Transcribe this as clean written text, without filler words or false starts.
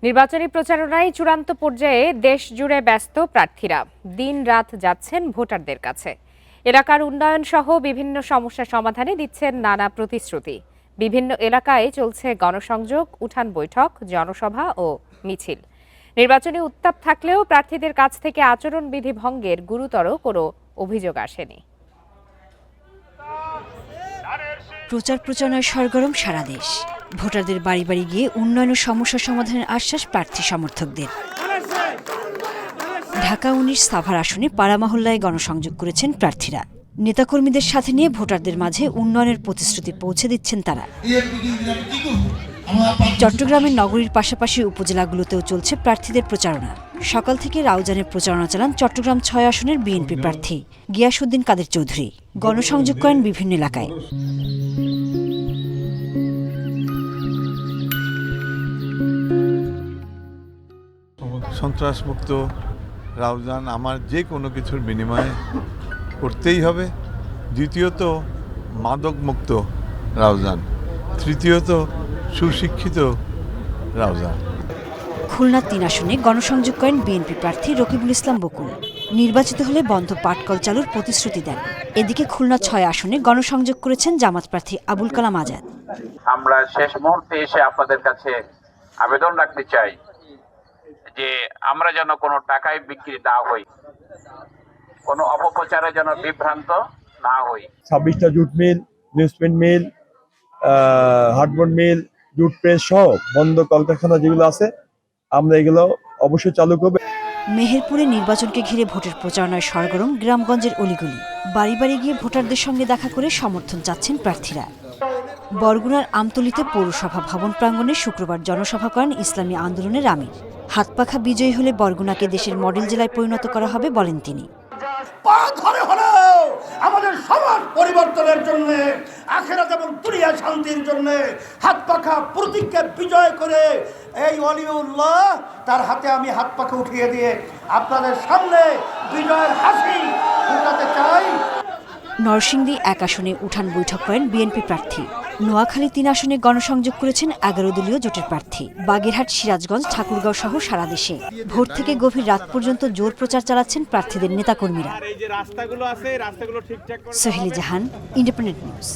নির্বাচনী প্রচারণায় চূড়ান্ত পর্যায়ে দেশ জুড়ে ব্যস্ত প্রার্থীরা দিন রাত যাচ্ছেন ভোটারদের কাছে। এলাকার উন্নয়ন সহ বিভিন্ন সমস্যা সমাধানে দিচ্ছেন নানা প্রতিশ্রুতি। বিভিন্ন এলাকায় চলছে গণসংযোগ, উঠান বৈঠক, জনসভা ও মিছিল। নির্বাচনী উত্তাপ থাকলেও প্রার্থীদের কাছ থেকে আচরণবিধি ভঙ্গের গুরুতর কোনো অভিযোগ আসেনি। প্রচার প্রচারণায় সরগরম সারা দেশ। ভোটারদের বাড়ি বাড়ি গিয়ে উন্নয়ন ও সমস্যা সমাধানের আশ্বাস প্রার্থী সমর্থকদের। ঢাকা ১৯ সাভার আসনে পাড়া মহল্লায় গণসংযোগ করেছেন প্রার্থীরা। নেতাকর্মীদের সাথে নিয়ে ভোটারদের মাঝে উন্নয়নের প্রতিশ্রুতি পৌঁছে দিচ্ছেন তারা। চট্টগ্রামের নগরীর পাশাপাশি উপজেলাগুলোতেও চলছে প্রার্থীদের প্রচারণা। সকাল থেকে রাউজানের প্রচারণা চালান চট্টগ্রাম ৬ আসনের বিএনপি প্রার্থী গিয়াসউদ্দিন কাদের চৌধুরী। গণসংযোগ করেন বিভিন্ন এলাকায়। সন্ত্রাসমুক্ত রাউজান আমার যে কোনো কিছুর বিনিময়ে করতেই হবে। দ্বিতীয়ত মাদকমুক্ত রাউজান, তৃতীয়ত সুশিক্ষিত রাউজান। খুলনা ৩ আসনে গণসংযোগ করেন বিএনপি প্রার্থী রকিবুল ইসলাম বকুল। নির্বাচিত হলে বন্ধ পাটকল চালুর প্রতিশ্রুতি দেন। এদিকে খুলনা ৬ আসনে গণসংযোগ করেছেন জামাত প্রার্থী আবুল কালাম আজাদ। আমরা শেষ মুহূর্তে এসে আপনাদের কাছে আবেদন রাখতে চাই যে আমরা যেন কোনো টাকায় বিক্রি না হই, কোনো অপপ্রচারে যেন বিভ্রান্ত না হই। 26টা জুট মিল, নিউজপ্রিন্ট মিল, হার্ডবোর্ড মিল, জুট প্রেস সহ বন্ধ কলকারখানা যেগুলো আছে আমরা এগুলো অবশ্যই চালু করব। মেহেরপুরে নির্বাচনকে ঘিরে ভোটের প্রচারণায় সরগরম গ্রামগঞ্জের অলিগলি। বাড়ি বাড়ি গিয়ে ভোটারদের সঙ্গে দেখা করে সমর্থন চাচ্ছেন প্রার্থীরা। বরগুনার আমতলীতে পৌরসভা ভবন প্রাঙ্গণে শুক্রবার জনসভা করেন ইসলামী আন্দোলনের আমির। হাতপাখা বিজয়ী হলে বরগুনাকে দেশের মডেল জেলায় পরিণত করা হবে বলেন তিনি। আমাদের সমাজ পরিবর্তনের জন্য, আখিরাত এবং দুনিয়া শান্তির জন্য হাতপাখা প্রতীককে বিজয় করে এই ওলিউল্লাহ তার হাতে আমি হাতপাখা উঠিয়ে দিয়ে আপনাদের সামনে বিজয়ের হাসি ফুটাতে চাই। নরসিংদী ১ আসনে উঠান বৈঠক করেন বিএনপি প্রার্থী। নোয়াখালী ৩ আসনে গণসংযোগ করেছেন ১১ দলীয় জোটের প্রার্থী। বাগেরহাট, সিরাজগঞ্জ, ঠাকুরগাঁও সহ সারা দেশে ভোট থেকে গভীর রাত পর্যন্ত জোর প্রচার চালাচ্ছেন প্রার্থীদের নেতাকর্মীরা। সোহেলি জাহান, ইন্ডিপেন্ডেন্ট নিউজ।